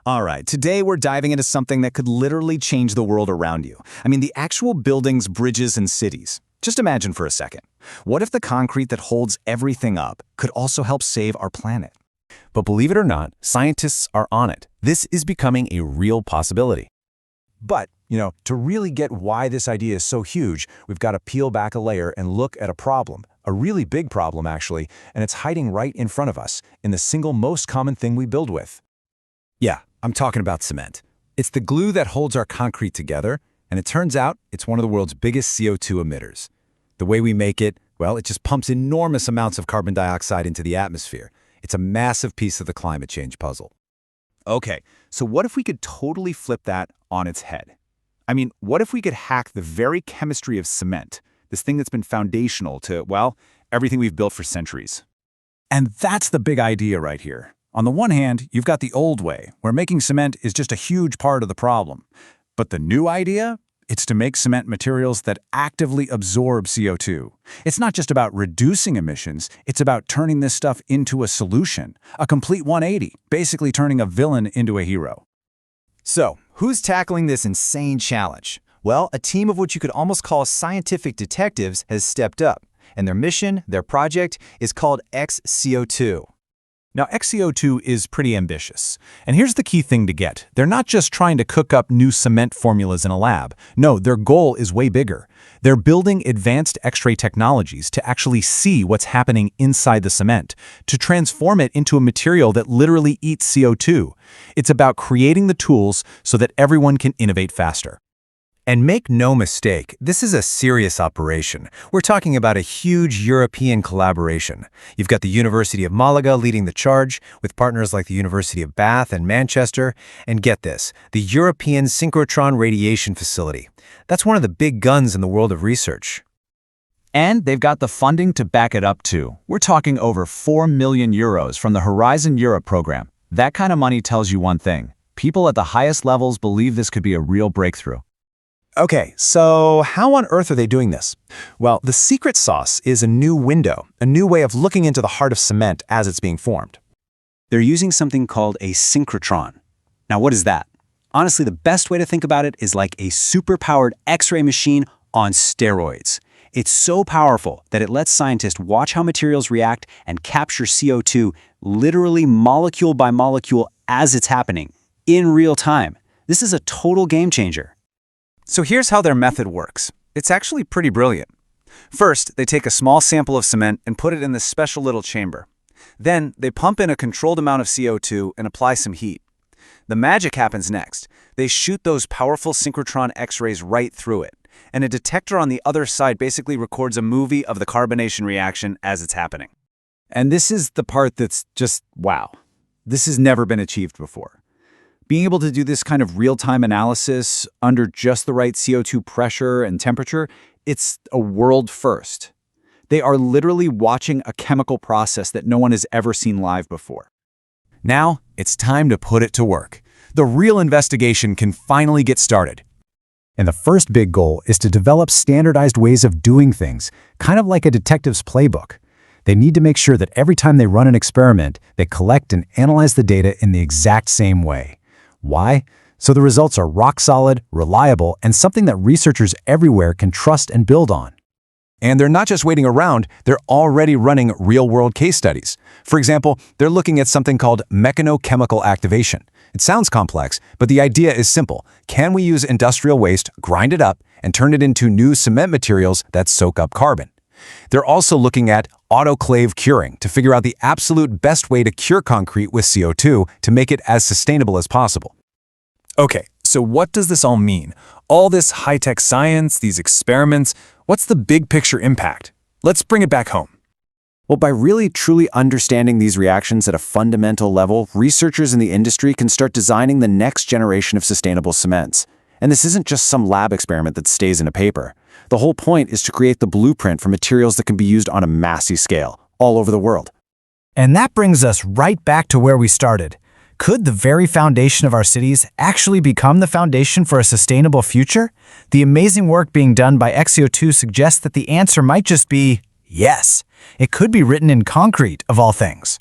All right, today we're diving into something that could literally change the world around you. I mean, the actual buildings, bridges, and cities. Just imagine for a second. What if the concrete that holds everything up could also help save our planet? But believe it or not, scientists are on it. This is becoming a real possibility. But, to really get why this idea is so huge, we've got to peel back a layer and look at a problem. A really big problem, actually, and it's hiding right in front of us, in the single most common thing we build with. Yeah, I'm talking about cement. It's the glue that holds our concrete together, and it turns out it's one of the world's biggest CO2 emitters. The way we make it, well, it just pumps enormous amounts of carbon dioxide into the atmosphere. It's a massive piece of the climate change puzzle. Okay, so what if we could totally flip that on its head? I mean, what if we could hack the very chemistry of cement, this thing that's been foundational to, well, everything we've built for centuries? And that's the big idea right here. On the one hand, you've got the old way, where making cement is just a huge part of the problem. But the new idea? It's to make cement materials that actively absorb CO2. It's not just about reducing emissions, it's about turning this stuff into a solution, a complete 180, basically turning a villain into a hero. So, who's tackling this insane challenge? Well, a team of what you could almost call scientific detectives has stepped up, and their mission, their project, is called XSeeO₂. Now, XSeeO₂ is pretty ambitious. And here's the key thing to get. They're not just trying to cook up new cement formulas in a lab. No, their goal is way bigger. They're building advanced X-ray technologies to actually see what's happening inside the cement, to transform it into a material that literally eats CO2. It's about creating the tools so that everyone can innovate faster. And make no mistake, this is a serious operation. We're talking about a huge European collaboration. You've got the University of Malaga leading the charge, with partners like the University of Bath and Manchester, and get this, the European Synchrotron Radiation Facility. That's one of the big guns in the world of research. And they've got the funding to back it up too. We're talking over 4 million euros from the Horizon Europe program. That kind of money tells you one thing. People at the highest levels believe this could be a real breakthrough. Okay, so how on earth are they doing this? Well, the secret sauce is a new window, a new way of looking into the heart of cement as it's being formed. They're using something called a synchrotron. Now, what is that? Honestly, the best way to think about it is like a super-powered X-ray machine on steroids. It's so powerful that it lets scientists watch how materials react and capture CO2 literally molecule by molecule as it's happening, in real time. This is a total game changer. So here's how their method works. It's actually pretty brilliant. First, they take a small sample of cement and put it in this special little chamber. Then, they pump in a controlled amount of CO2 and apply some heat. The magic happens next. They shoot those powerful synchrotron X-rays right through it, and a detector on the other side basically records a movie of the carbonation reaction as it's happening. And this is the part that's just wow. This has never been achieved before. Being able to do this kind of real-time analysis under just the right CO2 pressure and temperature, it's a world first. They are literally watching a chemical process that no one has ever seen live before. Now, it's time to put it to work. The real investigation can finally get started. And the first big goal is to develop standardized ways of doing things, kind of like a detective's playbook. They need to make sure that every time they run an experiment, they collect and analyze the data in the exact same way. Why? So the results are rock solid, reliable, and something that researchers everywhere can trust and build on. And they're not just waiting around, they're already running real-world case studies. For example, they're looking at something called mechanochemical activation. It sounds complex, but the idea is simple. Can we use industrial waste, grind it up, and turn it into new cement materials that soak up carbon? They're also looking at autoclave curing to figure out the absolute best way to cure concrete with CO2 to make it as sustainable as possible. Okay, so what does this all mean? All this high-tech science, these experiments, what's the big picture impact? Let's bring it back home. Well, by really truly understanding these reactions at a fundamental level, researchers in the industry can start designing the next generation of sustainable cements. And this isn't just some lab experiment that stays in a paper. The whole point is to create the blueprint for materials that can be used on a massive scale, all over the world. And that brings us right back to where we started. Could the very foundation of our cities actually become the foundation for a sustainable future? The amazing work being done by XSeeO₂ suggests that the answer might just be yes. It could be written in concrete, of all things.